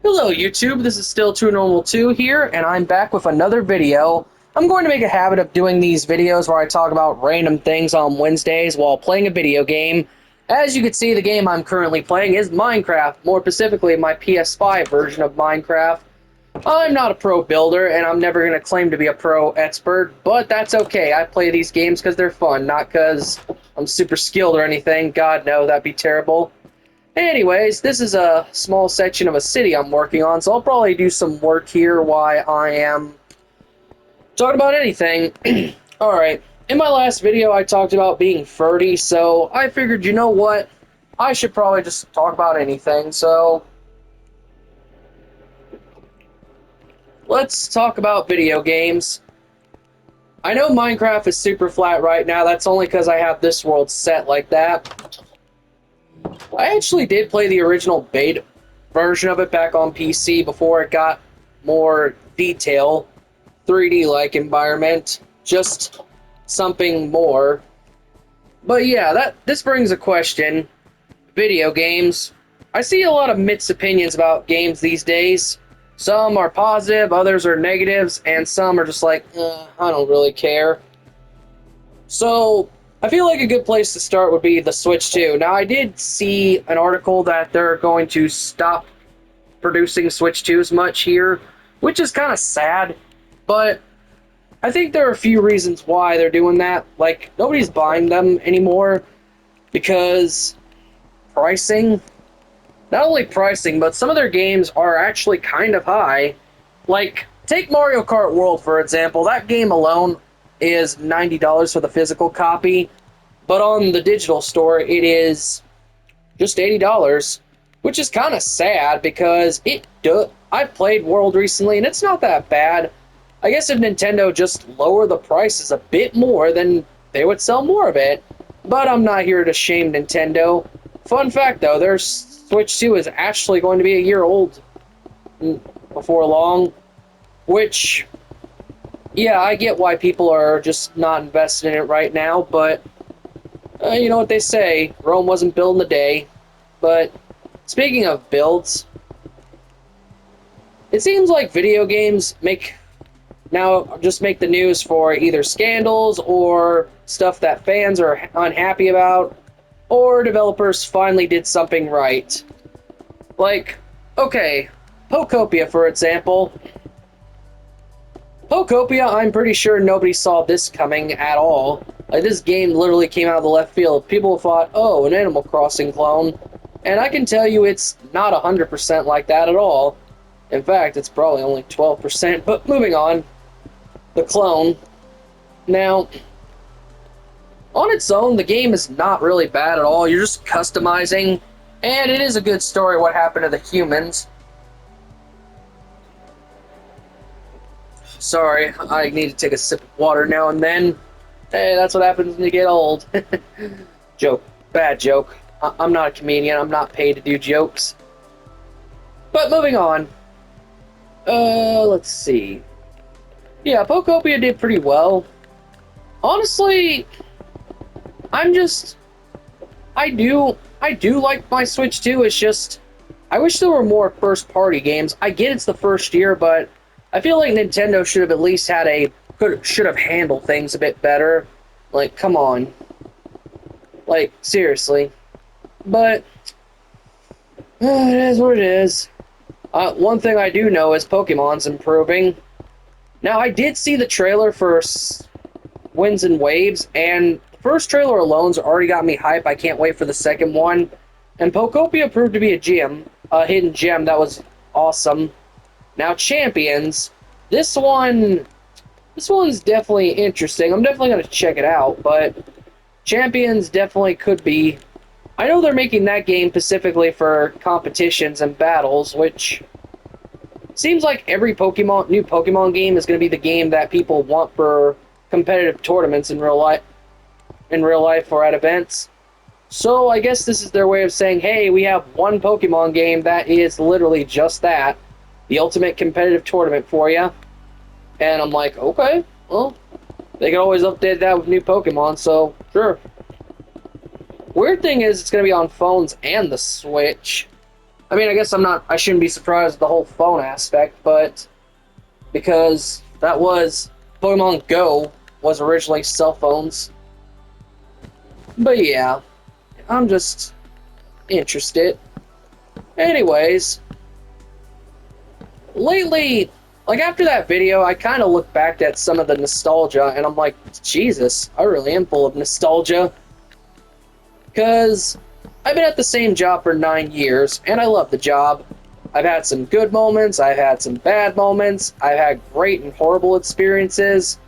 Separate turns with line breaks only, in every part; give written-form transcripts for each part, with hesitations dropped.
Hello YouTube, this is still 2normal2 here, and I'm back with another video. I'm going to make a habit of doing these videos where I talk about random things on Wednesdays while playing a video game. As you can see, the game I'm currently playing is Minecraft, more specifically my PS5 version of Minecraft. I'm not a pro builder, and I'm never going to claim to be a pro expert, but that's okay. I play these games because they're fun, not because I'm super skilled or anything. God, no, that'd be terrible. Anyways, this is a small section of a city I'm working on, so I'll probably do some work here while I am talking about anything. Alright, in my last video I talked about being 30, so I figured, you know what? I should probably just talk about anything, so let's talk about video games. I know Minecraft is super flat right now, that's only because I have this world set like that. I actually did play the original beta version of it back on PC before it got more detail, 3D-like environment, just something more. But yeah, this brings a question. Video games. I see a lot of mixed opinions about games these days. Some are positive, others are negatives, and some are just like, I don't really care. So, I feel like a good place to start would be the Switch 2. Now, I did see an article that they're going to stop producing Switch 2s much here, which is kind of sad, but I think there are a few reasons why they're doing that. Like, nobody's buying them anymore because pricing. Not only pricing, but some of their games are actually kind of high. Like, take Mario Kart World, for example. That game alone is $90 for the physical copy, but on the digital store, it is just $80, which is kind of sad because I've played World recently, and it's not that bad. I guess if Nintendo just lowered the prices a bit more, then they would sell more of it. But I'm not here to shame Nintendo. Fun fact, though, their Switch 2 is actually going to be a year old before long, which, yeah, I get why people are just not invested in it right now, but you know what they say, Rome wasn't built in a day. But speaking of builds, it seems like video games make the news for either scandals or stuff that fans are unhappy about, or developers finally did something right. Like, okay, Pokopia, for example. Pokopia, I'm pretty sure nobody saw this coming at all. Like, this game literally came out of the left field. People thought, oh, an Animal Crossing clone. And I can tell you it's not 100% like that at all. In fact, it's probably only 12%. But moving on, the clone. Now, on its own, the game is not really bad at all. You're just customizing, and it is a good story what happened to the humans. Sorry, I need to take a sip of water now and then. Hey, that's what happens when you get old. Joke. Bad joke. I'm not a comedian. I'm not paid to do jokes. But moving on. Let's see. Yeah, Pokopia did pretty well. Honestly, I do like my Switch 2. It's just, I wish there were more first-party games. I get it's the first year, but I feel like Nintendo should have at least should have handled things a bit better. Like, come on. Like, seriously. But, it is what it is. One thing I do know is Pokemon's improving. Now, I did see the trailer for Winds and Waves, and the first trailer alone's already got me hype. I can't wait for the second one. And Pokopia proved to be a hidden gem that was awesome. Now, Champions, this one's definitely interesting. I'm definitely going to check it out, but Champions definitely could be. I know they're making that game specifically for competitions and battles, which seems like every new Pokemon game is going to be the game that people want for competitive tournaments in real life or at events. So I guess this is their way of saying, hey, we have one Pokemon game that is literally just that. The ultimate competitive tournament for you. And I'm like, okay, well, they can always update that with new Pokemon, so sure. Weird thing is, it's going to be on phones and the Switch. I mean, I guess I shouldn't be surprised at the whole phone aspect, but because that was Pokemon Go was originally cell phones. But yeah, I'm just interested. Anyways, lately, like after that video, I kind of look back at some of the nostalgia and I'm like, Jesus, I really am full of nostalgia. Because I've been at the same job for 9 years and I love the job. I've had some good moments, I've had some bad moments, I've had great and horrible experiences,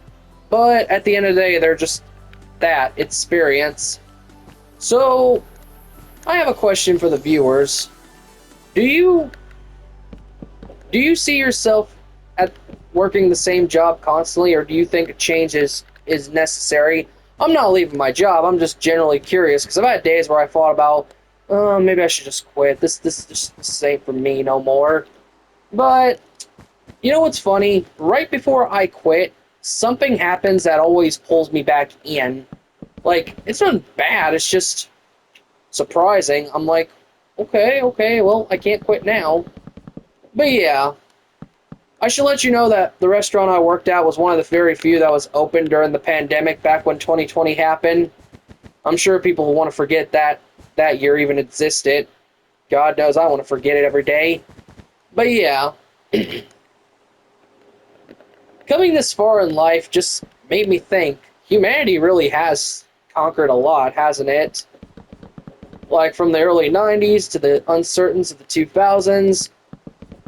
but at the end of the day, they're just that experience. So, I have a question for the viewers. Do you do you see yourself at working the same job constantly, or do you think a change is necessary? I'm not leaving my job. I'm just generally curious because I've had days where I thought about, maybe I should just quit. This ain't for me no more. But you know what's funny? Right before I quit, something happens that always pulls me back in. Like it's not bad. It's just surprising. I'm like, okay, well I can't quit now. But yeah. I should let you know that the restaurant I worked at was one of the very few that was open during the pandemic back when 2020 happened. I'm sure people will want to forget that that year even existed. God knows I want to forget it every day. But yeah, coming this far in life just made me think humanity really has conquered a lot, hasn't it? Like from the early 90s to the uncertainties of the 2000s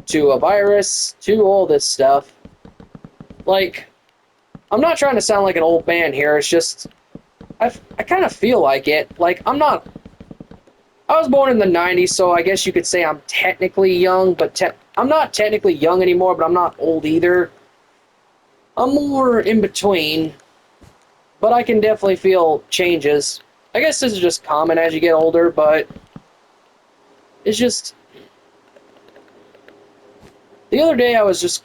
to a virus to all this stuff. Like, I'm not trying to sound like an old man here, it's just I kind of feel like it. Like, I was born in the 90s, so I guess you could say I'm technically young, but I'm not technically young anymore, but I'm not old either. I'm more in between, but I can definitely feel changes. I guess this is just common as you get older, but it's just the other day I was just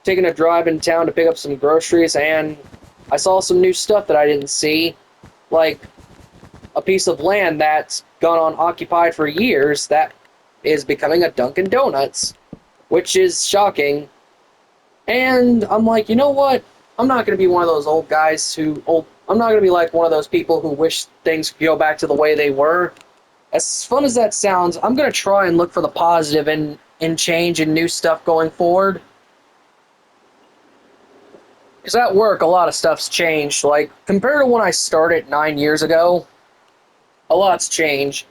taking a drive in town to pick up some groceries, and I saw some new stuff that I didn't see, like a piece of land that's gone unoccupied for years that is becoming a Dunkin' Donuts, which is shocking. And I'm like, you know what? I'm not going to be one of those old guys I'm not going to be like one of those people who wish things could go back to the way they were. As fun as that sounds, I'm going to try and look for the positive in change and new stuff going forward. Because at work, a lot of stuff's changed. Like, compared to when I started 9 years ago, a lot's changed.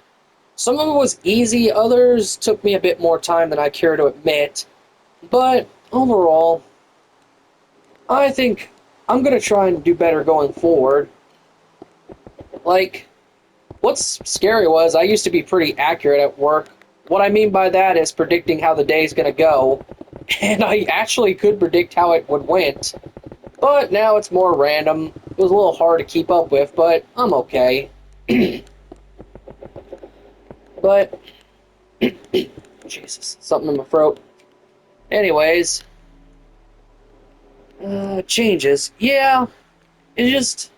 Some of it was easy, others took me a bit more time than I care to admit. But overall, I think I'm going to try and do better going forward. Like, what's scary was I used to be pretty accurate at work. What I mean by that is predicting how the day's going to go. And I actually could predict how it would went. But now it's more random. It was a little hard to keep up with, but I'm okay. But, Jesus, something in my throat. Anyways, changes. Yeah, it just,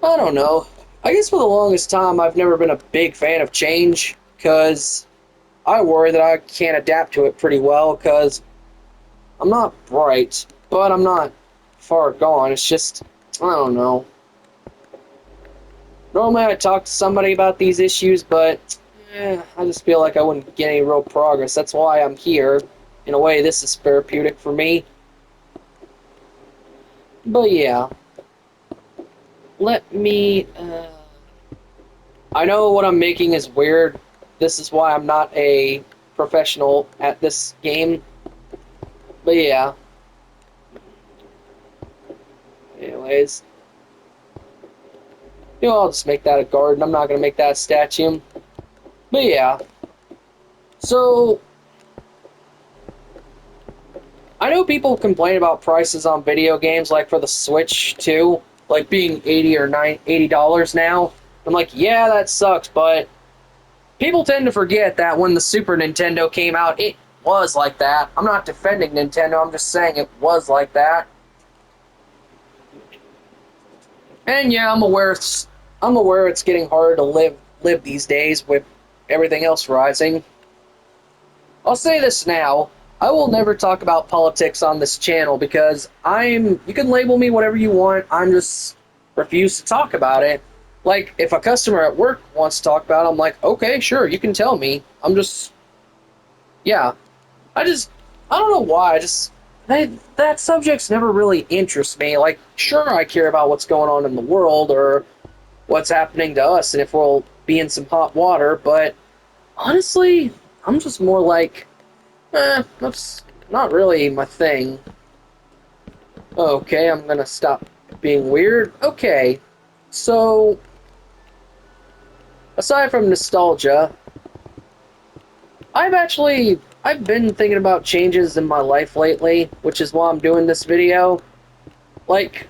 I don't know. I guess for the longest time, I've never been a big fan of change, because I worry that I can't adapt to it pretty well, because I'm not bright, but I'm not far gone. It's just, I don't know. Normally I talk to somebody about these issues, but I just feel like I wouldn't get any real progress. That's why I'm here. In a way, this is therapeutic for me. But yeah, let me, I know what I'm making is weird. This is why I'm not a professional at this game. But yeah. Anyways. You know, I'll just make that a garden. I'm not going to make that a statue. But yeah. So, I know people complain about prices on video games, like for the Switch too, like being $80 now. I'm like, yeah, that sucks, but people tend to forget that when the Super Nintendo came out, it was like that. I'm not defending Nintendo, I'm just saying it was like that. And yeah, I'm aware it's getting harder to live these days with everything else rising. I'll say this now. I will never talk about politics on this channel because you can label me whatever you want. I'm just refuse to talk about it. Like, if a customer at work wants to talk about it, I'm like, okay, sure, you can tell me. Yeah. I just, I don't know why. That subject's never really interests me. Like, sure, I care about what's going on in the world or what's happening to us and if we'll be in some hot water, but honestly, I'm just more like, that's not really my thing. Okay, I'm gonna stop being weird. Okay, so, aside from nostalgia, I've been thinking about changes in my life lately, which is why I'm doing this video. Like,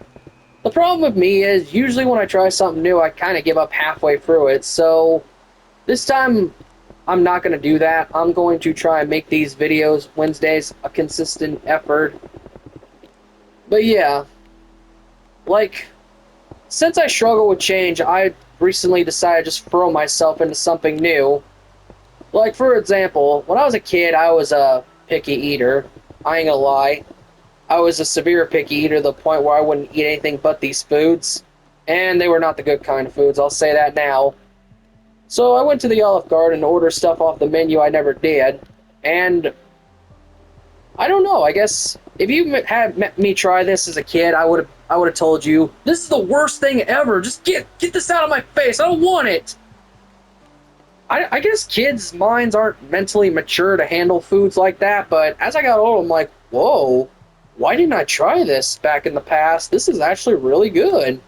the problem with me is, usually when I try something new, I kind of give up halfway through it, so this time, I'm not going to do that. I'm going to try and make these videos Wednesdays a consistent effort. But yeah, like, since I struggle with change, I recently decided to just throw myself into something new. Like, for example, when I was a kid, I was a picky eater. I ain't gonna lie. I was a severe picky eater to the point where I wouldn't eat anything but these foods. And they were not the good kind of foods, I'll say that now. So I went to the Olive Garden and ordered stuff off the menu I never did. And I don't know, I guess if you had met me try this as a kid, I would have told you, this is the worst thing ever. Just get this out of my face. I don't want it. I guess kids' minds aren't mentally mature to handle foods like that, but as I got older, I'm like, whoa, why didn't I try this back in the past? This is actually really good.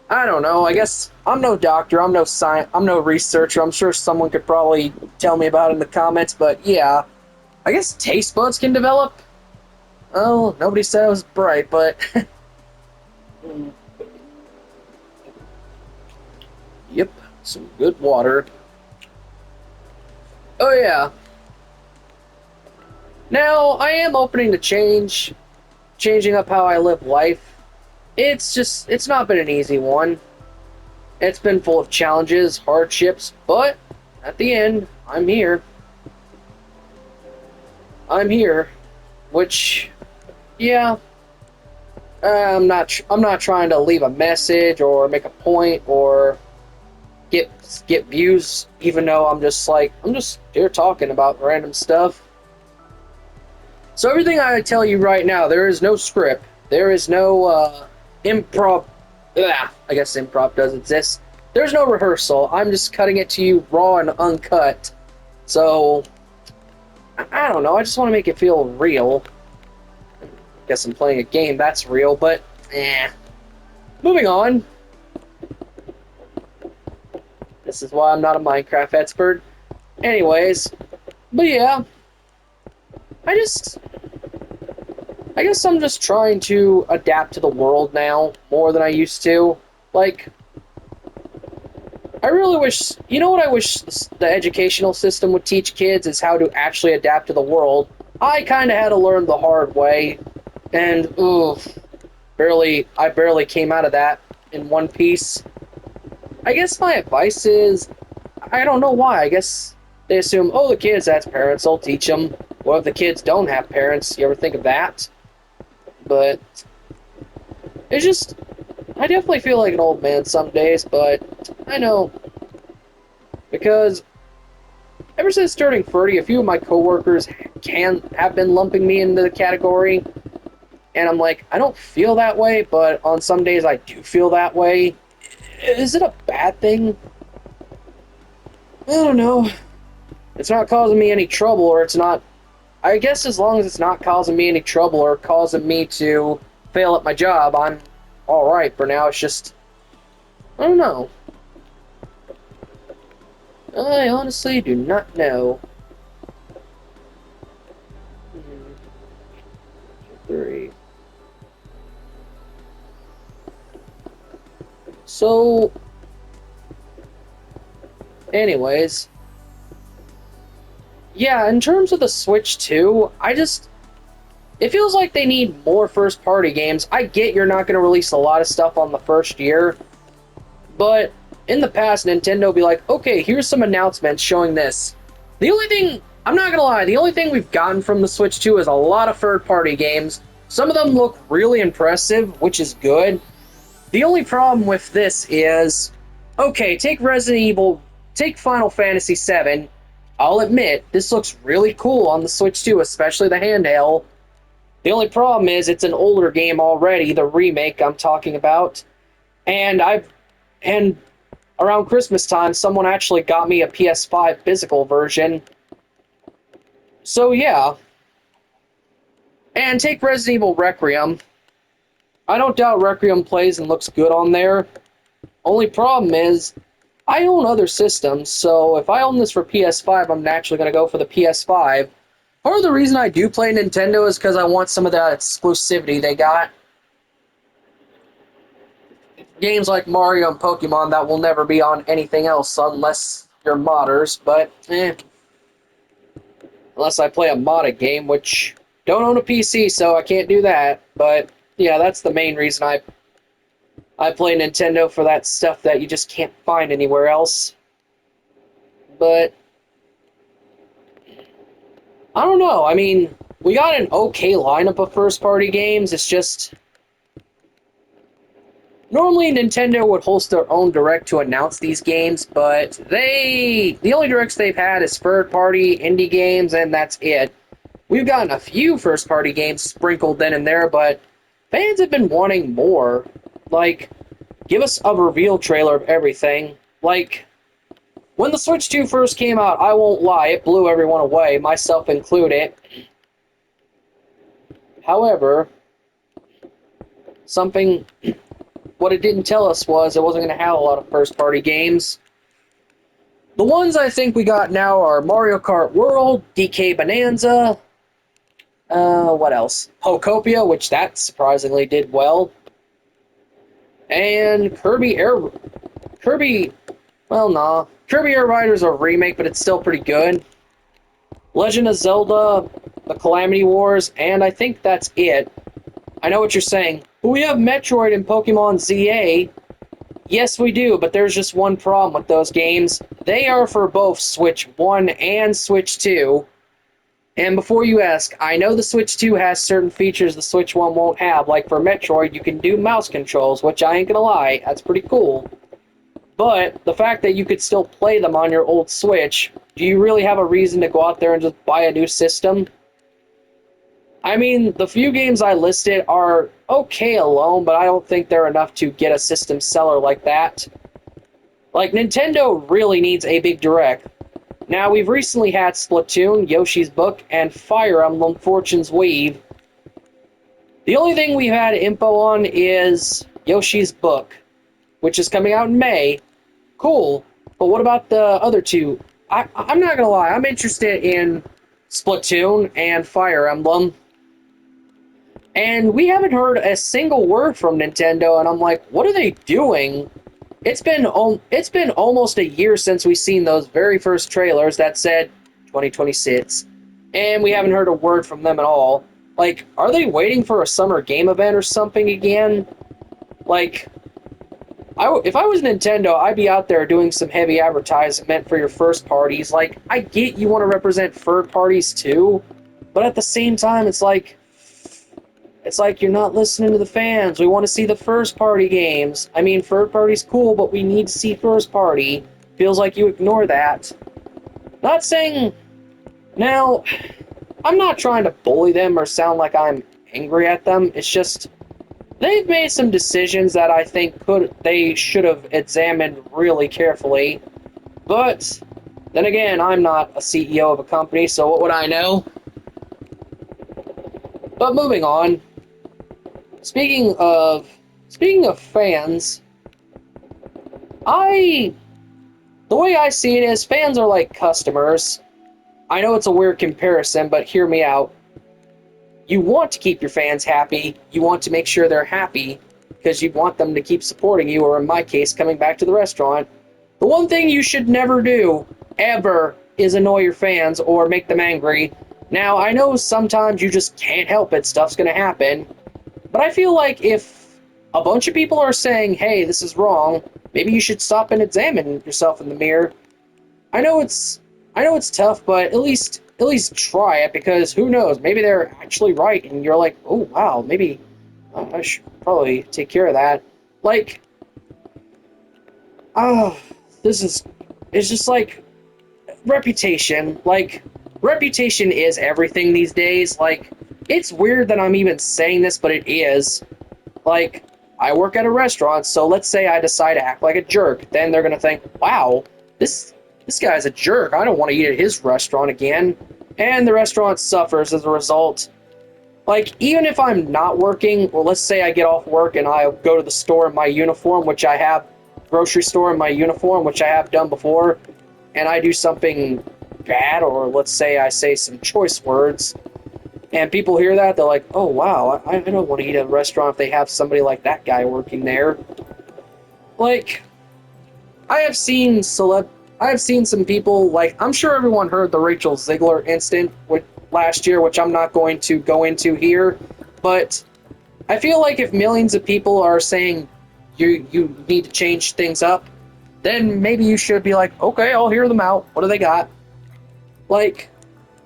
I don't know, I guess I'm no doctor, I'm no researcher. I'm sure someone could probably tell me about it in the comments, but yeah, I guess taste buds can develop. Oh, nobody said I was bright, but yep, some good water. Oh yeah. Now, I am opening to changing up how I live life. It's not been an easy one. It's been full of challenges, hardships, but at the end, I'm here. I'm here, which, yeah, I'm not trying to leave a message or make a point or get views, even though I'm just here talking about random stuff. So everything I tell you right now, there is no script. There is no improv. I guess improv does exist. There's no rehearsal. I'm just cutting it to you raw and uncut. So I don't know. I just want to make it feel real. Guess I'm playing a game that's real, but moving on. This is why I'm not a Minecraft expert. Anyways, but yeah, I guess I'm just trying to adapt to the world now more than I used to. Like, I really wish, you know what I wish the educational system would teach kids is how to actually adapt to the world. I kind of had to learn the hard way, and I barely came out of that in one piece. I guess my advice is, I don't know why, I guess they assume, oh, the kids has parents, they'll teach them. What if the kids don't have parents? You ever think of that? But it's just, I definitely feel like an old man some days, but I know, because ever since turning 30, a few of my coworkers have been lumping me into the category, and I'm like, I don't feel that way, but on some days I do feel that way. Is it a bad thing? I don't know. It's not causing me any trouble, or it's not... I guess as long as it's not causing me any trouble or causing me to fail at my job, I'm alright for now. It's just... I don't know. I honestly do not know. 3. So... anyways... yeah, in terms of the Switch 2, it feels like they need more first-party games. I get you're not going to release a lot of stuff on the first year, but in the past, Nintendo would be like, okay, here's some announcements showing this. The only thing I'm not gonna lie, the only thing we've gotten from the Switch 2 is a lot of third-party games. Some of them look really impressive, which is good. The only problem with this is, okay, take Resident Evil, take Final Fantasy VII. I'll admit, this looks really cool on the Switch 2, especially the handheld. The only problem is it's an older game already, the remake I'm talking about. And around Christmas time, someone actually got me a PS5 physical version. So yeah. And take Resident Evil Requiem. I don't doubt Requiem plays and looks good on there. Only problem is, I own other systems, so if I own this for PS5, I'm naturally going to go for the PS5. Part of the reason I do play Nintendo is because I want some of that exclusivity they got. Games like Mario and Pokemon that will never be on anything else unless you're modders, but unless I play a modded game, which don't own a PC, so I can't do that. But yeah, that's the main reason I play Nintendo, for that stuff that you just can't find anywhere else. But I don't know. I mean, we got an okay lineup of first-party games. It's just normally Nintendo would host their own direct to announce these games, but the only directs they've had is third-party indie games, and that's it. We've gotten a few first-party games sprinkled then and there, but fans have been wanting more. Like, give us a reveal trailer of everything. Like, when the Switch 2 first came out, I won't lie, it blew everyone away, myself included. However, what it didn't tell us was it wasn't going to have a lot of first-party games. The ones I think we got now are Mario Kart World, DK Bonanza, what else? Pokopia, which that surprisingly did well. And Kirby Air Rider's a remake, but it's still pretty good. Legend of Zelda, The Calamity Wars, and I think that's it. I know what you're saying. But we have Metroid and Pokemon ZA. Yes, we do, but there's just one problem with those games. They are for both Switch 1 and Switch 2. And before you ask, I know the Switch 2 has certain features the Switch 1 won't have. Like for Metroid, you can do mouse controls, which I ain't gonna lie, that's pretty cool. But the fact that you could still play them on your old Switch, do you really have a reason to go out there and just buy a new system? I mean, the few games I listed are okay alone, but I don't think they're enough to get a system seller like that. Like, Nintendo really needs a big direct. Now, we've recently had Splatoon, Yoshi's Book, and Fire Emblem Fortune's Weave. The only thing we've had info on is Yoshi's Book, which is coming out in May. Cool, but what about the other two? I'm not gonna lie, I'm interested in Splatoon and Fire Emblem. And we haven't heard a single word from Nintendo, and I'm like, what are they doing? It's been almost a year since we've seen those very first trailers that said 2026, and we haven't heard a word from them at all. Like, are they waiting for a summer game event or something again? Like, if I was Nintendo, I'd be out there doing some heavy advertisement for your first parties. Like, I get you want to represent third parties too, but at the same time, it's like you're not listening to the fans. We want to see the first party games. I mean, third party's cool, but we need to see first party. Feels like you ignore that. Not saying... Now, I'm not trying to bully them or sound like I'm angry at them. It's just, they've made some decisions that I think they should have examined really carefully. But, then again, I'm not a CEO of a company, so what would I know? But moving on. Speaking of fans, the way I see it is, fans are like customers. I know it's a weird comparison, but hear me out. You want to keep your fans happy. You want to make sure they're happy because you want them to keep supporting you, or in my case, coming back to the restaurant. The one thing you should never do, ever, is annoy your fans or make them angry. Now, I know sometimes you just can't help it. Stuff's going to happen. But I feel like if a bunch of people are saying, hey, this is wrong, maybe you should stop and examine yourself in the mirror. I know it's tough, but at least at least try it, because who knows, maybe they're actually right and you're like, oh wow, maybe I should probably take care of that. Like, oh, this is, it's just like reputation. Like, reputation is everything these days. Like, it's weird that I'm even saying this, but it is. Like, I work at a restaurant, so let's say I decide to act like a jerk. Then they're gonna think, wow, this guy's a jerk. I don't want to eat at his restaurant again. And the restaurant suffers as a result. Like, even if I'm not working, or let's say I get off work and I go to the store in my uniform, which I have, grocery store in my uniform, which I have done before, and I do something bad, or let's say I say some choice words, and people hear that, they're like, oh wow, I don't want to eat at a restaurant if they have somebody like that guy working there. Like, I have seen I have seen some people, like, I'm sure everyone heard the Rachel Ziegler incident with last year, which I'm not going to go into here, but I feel like if millions of people are saying you need to change things up, then maybe you should be like, okay, I'll hear them out. What do they got? Like,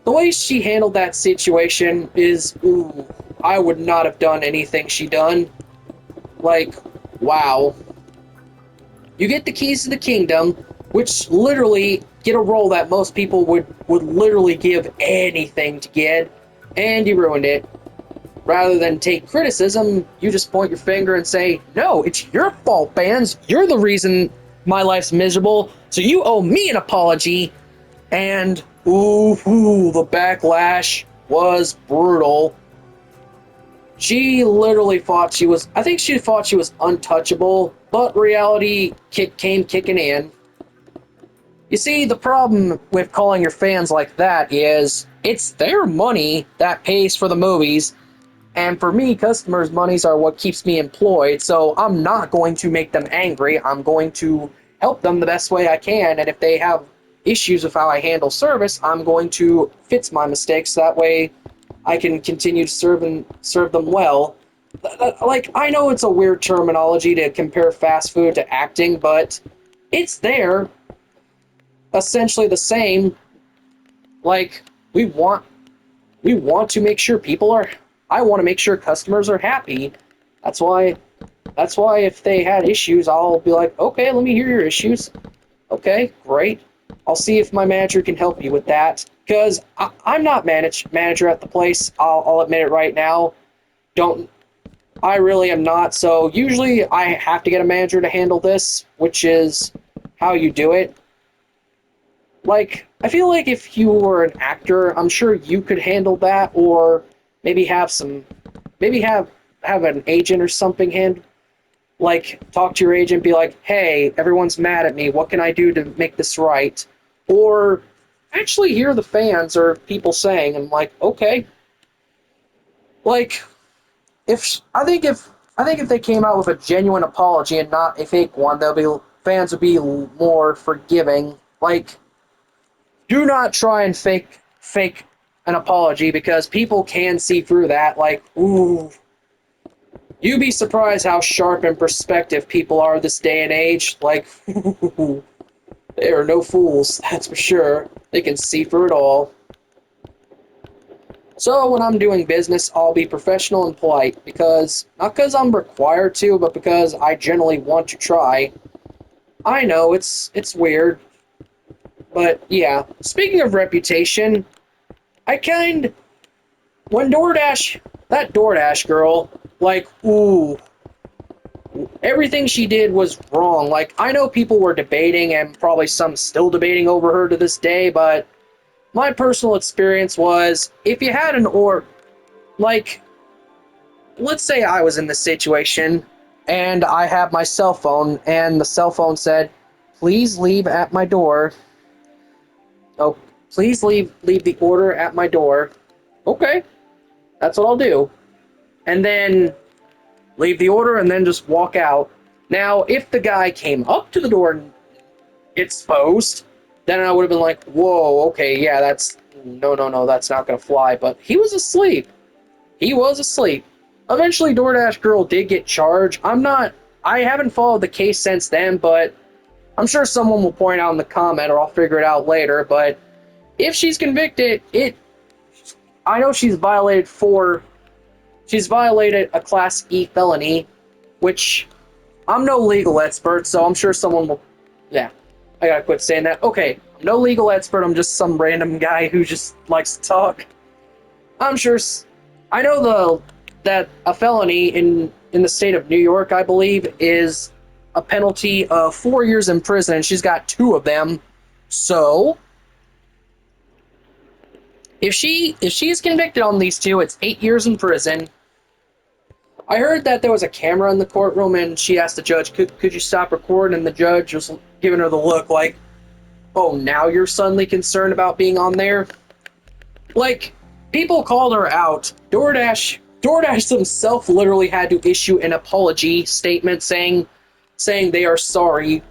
the way she handled that situation is, ooh, I would not have done anything she done. Like, wow. You get the keys to the kingdom, which literally get a role that most people would literally give anything to get, and you ruined it. Rather than take criticism, you just point your finger and say, no, it's your fault, fans. You're the reason my life's miserable, so you owe me an apology. And, ooh, the backlash was brutal. She literally thought she was, I think she thought she was untouchable, but reality came kicking in. You see, the problem with calling your fans like that is it's their money that pays for the movies, and for me, customers' monies are what keeps me employed, so I'm not going to make them angry. I'm going to help them the best way I can, and if they have issues with how I handle service, I'm going to fix my mistakes. That way I can continue to serve them well. Like, I know it's a weird terminology to compare fast food to acting, but it's there, essentially the same. Like, we want to make sure people are, I want to make sure customers are happy. That's why if they had issues, I'll be like, okay, let me hear your issues. Okay, great. I'll see if my manager can help you with that, because I'm not manager at the place. I'll admit it right now. Don't I really am not. So usually I have to get a manager to handle this, which is how you do it. Like, I feel like if you were an actor, I'm sure you could handle that, or maybe have some, maybe have an agent or something like, talk to your agent, be like, hey, everyone's mad at me, what can I do to make this right? Or actually hear the fans or people saying, and like, okay. Like, if I think if they came out with a genuine apology and not a fake one, they'll be fans would be more forgiving. Like, do not try and fake an apology, because people can see through that. Like, ooh, you'd be surprised how sharp and perspective people are this day and age. Like, they are no fools, that's for sure. They can see through it all. So when I'm doing business, I'll be professional and polite, because not because I'm required to, but because I generally want to try. I know it's weird, but yeah. Speaking of reputation, I kind when that DoorDash girl, like, ooh, everything she did was wrong. Like, I know people were debating, and probably some still debating over her to this day, but my personal experience was, if you had like, let's say I was in this situation, and I have my cell phone, and the cell phone said, please leave at my door. Oh, please leave the order at my door. Okay, that's what I'll do. And then leave the order and then just walk out. Now, if the guy came up to the door and exposed, then I would have been like, whoa, okay, yeah, no, that's not gonna fly. But he was asleep. He was asleep. Eventually, DoorDash girl did get charged. I haven't followed the case since then, but I'm sure someone will point out in the comment, or I'll figure it out later. But if she's convicted, I know she's violated a Class E felony, which I'm no legal expert, so I'm sure someone will. Yeah, I gotta quit saying that. Okay, no legal expert. I'm just some random guy who just likes to talk. I'm sure. I know that a felony in the state of New York, I believe, is a penalty of 4 years in prison, and she's got two of them. So if she is convicted on these two, it's 8 years in prison. I heard that there was a camera in the courtroom, and she asked the judge, "Could you stop recording?" And the judge was giving her the look like, "Oh, now you're suddenly concerned about being on there." Like, people called her out. DoorDash themselves literally had to issue an apology statement saying they are sorry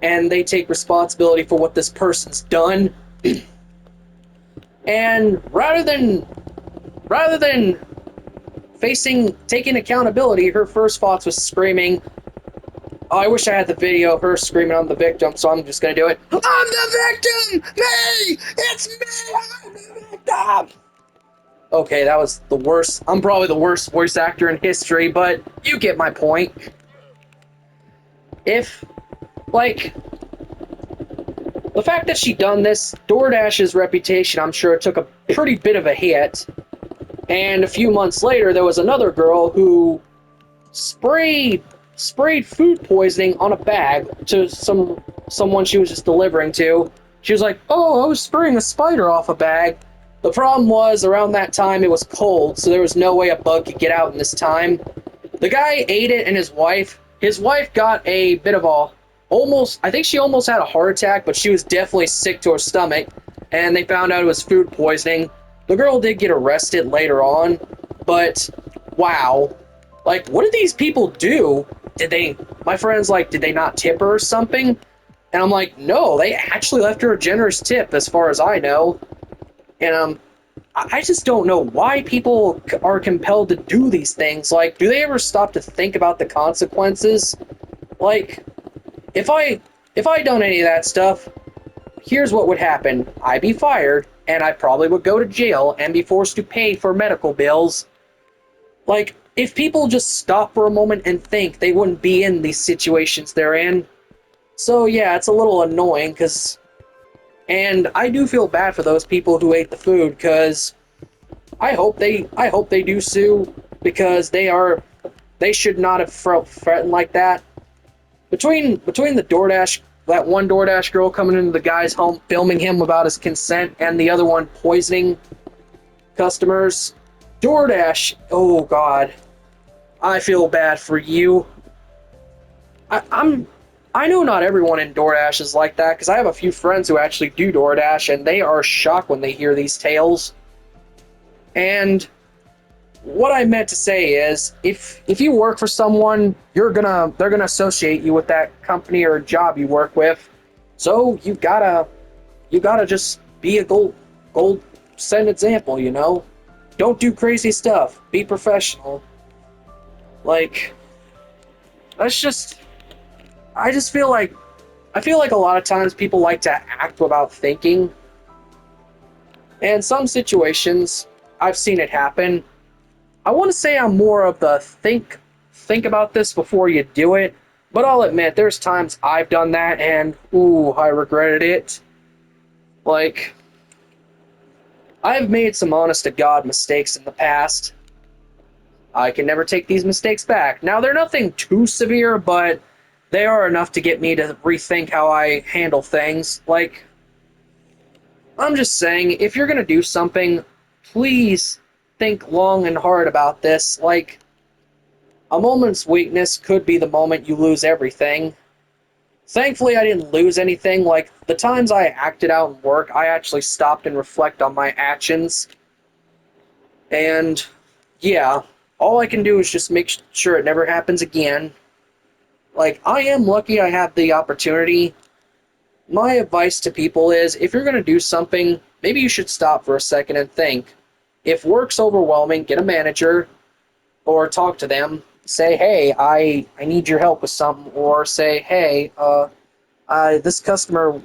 and they take responsibility for what this person's done. And rather than taking accountability, her first thoughts was screaming. Oh, I wish I had the video of her screaming on the victim, so I'm just gonna do it. I'm the victim! Me! It's me! I'm the victim! Okay, that was the worst. I'm probably the worst voice actor in history, but you get my point. If, like, the fact that she done this, DoorDash's reputation, I'm sure, took a pretty bit of a hit. And a few months later, there was another girl who sprayed food poisoning on a bag to someone she was just delivering to. She was like, "Oh, I was spraying a spider off a bag." The problem was, around that time it was cold, so there was no way a bug could get out in this time. The guy ate it, and his wife got a bit of a I think she almost had a heart attack, but she was definitely sick to her stomach, and they found out it was food poisoning. The girl did get arrested later on, but wow. Like, what did these people do? My friend's like, did they not tip her or something? And I'm like, no, they actually left her a generous tip, as far as I know. And I just don't know why people are compelled to do these things. Like, do they ever stop to think about the consequences? Like, if I done any of that stuff, here's what would happen. I'd be fired, and I probably would go to jail and be forced to pay for medical bills. Like, if people just stop for a moment and think, they wouldn't be in these situations they're in. So yeah, it's a little annoying, and I do feel bad for those people who ate the food, because I hope they do sue, because they should not have threatened like that. Between the that one DoorDash girl coming into the guy's home, filming him without his consent, and the other one poisoning customers, DoorDash, oh god, I feel bad for you. I know not everyone in DoorDash is like that, because I have a few friends who actually do DoorDash, and they are shocked when they hear these tales. And what I meant to say is, if you work for someone, they're gonna associate you with that company or job you work with. So you gotta just be a gold set example, you know? Don't do crazy stuff. Be professional. Like, that's just I feel like a lot of times people like to act without thinking. And some situations I've seen it happen. I want to say I'm more of the think about this before you do it, but I'll admit there's times I've done that and ooh, I regretted it. Like, I've made some honest to God mistakes in the past. I can never take these mistakes back. Now, they're nothing too severe, but they are enough to get me to rethink how I handle things. Like, I'm just saying, if you're gonna do something, please think long and hard about this. Like, a moment's weakness could be the moment you lose everything. Thankfully, I didn't lose anything. Like, the times I acted out in work, I actually stopped and reflect on my actions. And, yeah, all I can do is just make sure it never happens again. Like, I am lucky I have the opportunity. My advice to people is, if you're going to do something, maybe you should stop for a second and think. If work's overwhelming, get a manager, or talk to them. Say, hey, I need your help with something, or say, hey, this customer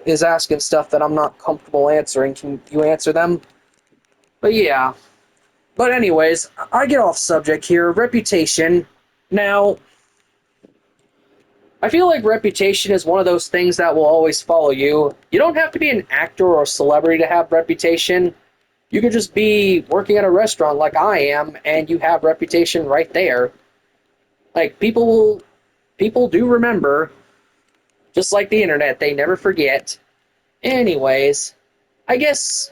is asking stuff that I'm not comfortable answering. Can you answer them? But yeah. But anyways, I get off subject here. Reputation. Now, I feel like reputation is one of those things that will always follow you. You don't have to be an actor or a celebrity to have reputation. You could just be working at a restaurant like I am, and you have reputation right there. Like people do remember, just like the internet, they never forget. Anyways, I guess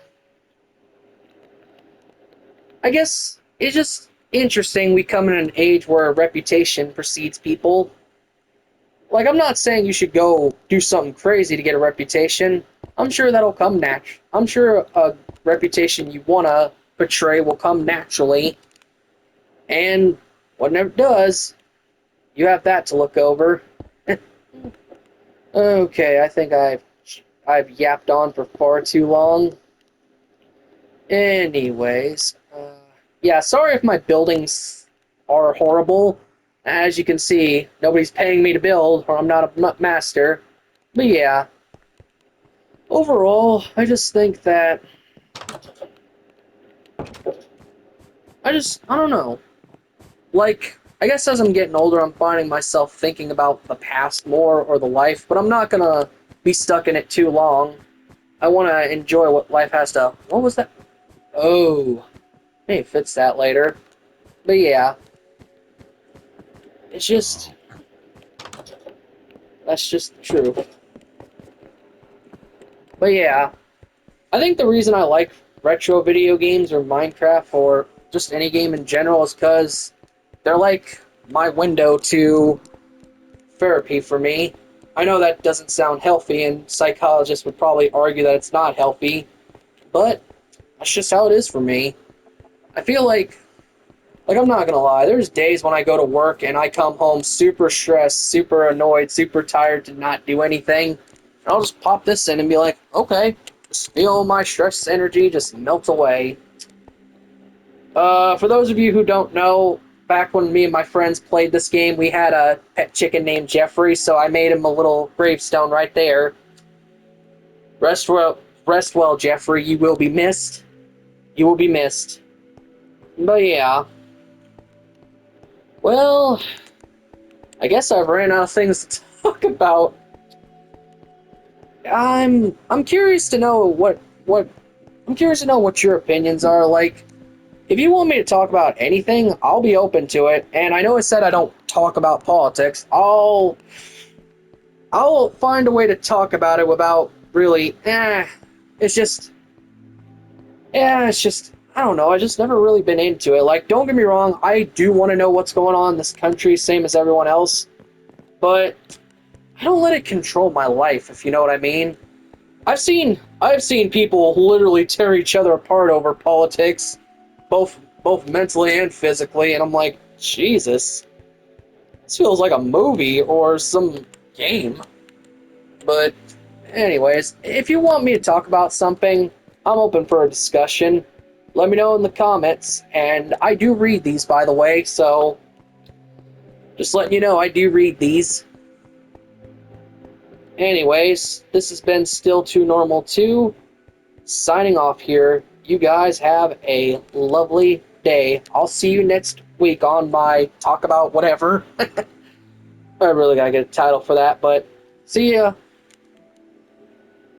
I guess it's just interesting we come in an age where reputation precedes people. Like, I'm not saying you should go do something crazy to get a reputation. I'm sure that'll come natural. I'm sure a reputation you want to portray will come naturally. And whenever it does, you have that to look over. Okay, I think I've yapped on for far too long. Anyways, yeah, sorry if my buildings are horrible. As you can see, nobody's paying me to build, or I'm not a master. But yeah, overall, I just think that I don't know. Like, I guess as I'm getting older, I'm finding myself thinking about the past more or the life, but I'm not gonna be stuck in it too long. I want to enjoy what life has to. What was that? Oh, maybe fix that later. But yeah, it's just that's just true. But yeah, I think the reason I like retro video games or Minecraft or just any game in general is because they're like my window to therapy for me. I know that doesn't sound healthy, and psychologists would probably argue that it's not healthy, but that's just how it is for me. I feel like I'm not gonna lie, there's days when I go to work and I come home super stressed, super annoyed, super tired to not do anything. And I'll just pop this in and be like, okay, just feel my stress energy just melt away. For those of you who don't know, back when me and my friends played this game, we had a pet chicken named Jeffrey, so I made him a little gravestone right there. Rest well, Jeffrey. You will be missed. You will be missed. But yeah, well, I guess I've ran out of things to talk about. I'm curious to know what I'm curious to know what your opinions are. Like, if you want me to talk about anything, I'll be open to it. And I know I said I don't talk about politics. I'll find a way to talk about it without really. It's just it's just I don't know. I just never really been into it. Like, don't get me wrong, I do want to know what's going on in this country, same as everyone else. But I don't let it control my life, if you know what I mean. I've seen people literally tear each other apart over politics, both mentally and physically, and I'm like, Jesus, this feels like a movie or some game. But anyways, if you want me to talk about something, I'm open for a discussion. Let me know in the comments, and I do read these, by the way, so just letting you know I do read these. Anyways, this has been Still Too Normal 2, signing off here. You guys have a lovely day. I'll see you next week on my talk about whatever. I really gotta get a title for that, but see ya.